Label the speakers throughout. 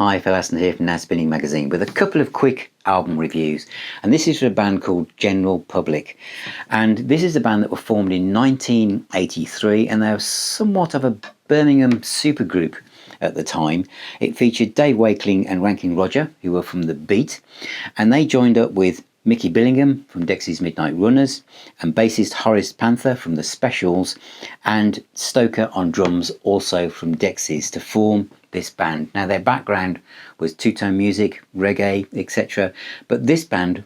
Speaker 1: Hi, Phil Aston here from Now Spinning Magazine with a couple of quick album reviews, and this is for a band called General Public, and this is a band that were formed in 1983, and they were somewhat of a Birmingham supergroup at the time. It featured Dave Wakeling and Ranking Roger, who were from The Beat, and they joined up with Mickey Billingham from Dexys Midnight Runners and bassist Horace Panther from The Specials and Stoker on drums, also from Dexys, to form this band. Now their background was two-tone music, reggae, etc., but this band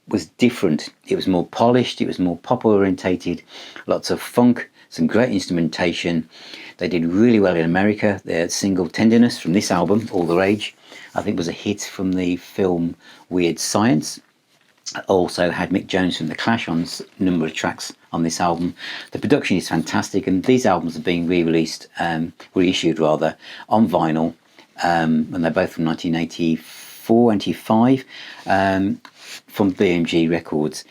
Speaker 1: was different. It was more polished, it was more pop orientated, lots of funk, some great instrumentation. They did really well in America. Their single Tenderness from this album, All the Rage, I think was a hit from the film Weird Science. Also had Mick Jones from The Clash on a number of tracks on this album. The production is fantastic, and these albums are being reissued on vinyl, and they're both from 1984, 85, from BMG Records.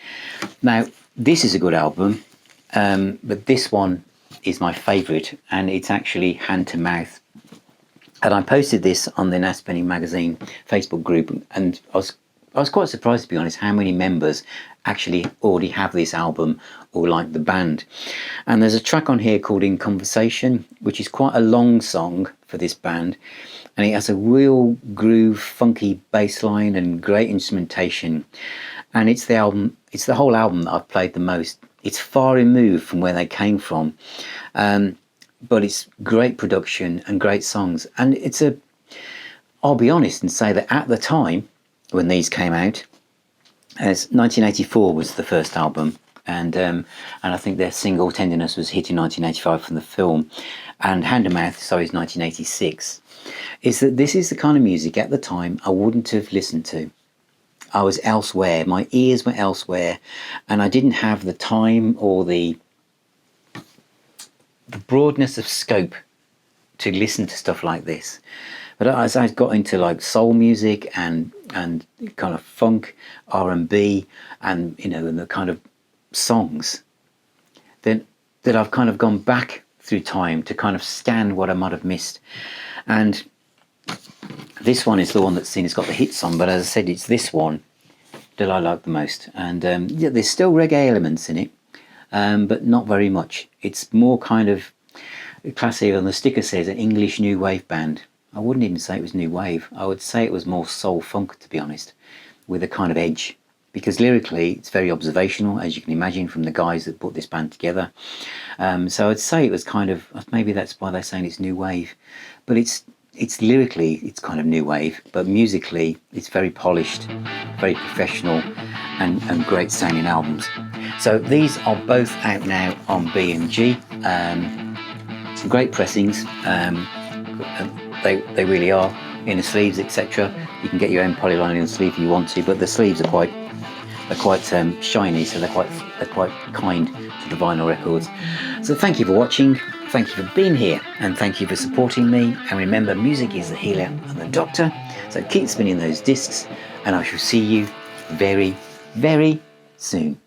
Speaker 1: Now, this is a good album, but this one is my favourite, and it's actually Hand to Mouth. And I posted this on the Now Spinning Magazine Facebook group, and I was quite surprised, to be honest, how many members actually already have this album or like the band. And there's a track on here called In Conversation, which is quite a long song for this band, and it has a real groove, funky bass line and great instrumentation. And it's the whole album that I've played the most. It's far removed from where they came from, but it's great production and great songs. And I'll be honest and say that at the time when these came out, as 1984 was the first album, and I think their single Tenderness was hit in 1985 from the film, and Hand to Mouth, is 1986, is that this is the kind of music at the time I wouldn't have listened to. I was elsewhere, my ears were elsewhere, and I didn't have the time or the broadness of scope to listen to stuff like this. But as I got into like soul music and kind of funk, R&B, and and the kind of songs, that I've kind of gone back through time to kind of scan what I might have missed. And this one is the one that's seen it's got the hits on, but as I said, it's this one that I like the most. And yeah, there's still reggae elements in it, but not very much. It's more kind of classy. On the sticker says an English new wave band. I wouldn't even say it was new wave. I would say it was more soul funk, to be honest, with a kind of edge, because lyrically it's very observational, as you can imagine, from the guys that put this band together. So I'd say it was kind of, maybe that's why they're saying it's new wave, but it's lyrically it's kind of new wave, but musically it's very polished, very professional, and great sounding albums. So these are both out now on BMG. Some great pressings. They really are, inner sleeves, etc. You can get your own polyline in sleeve if you want to, but the sleeves are quite shiny, so they're quite kind to the vinyl records. So thank you for watching, thank you for being here, and thank you for supporting me. And remember, music is the healer and the doctor. So keep spinning those discs, and I shall see you very, very soon.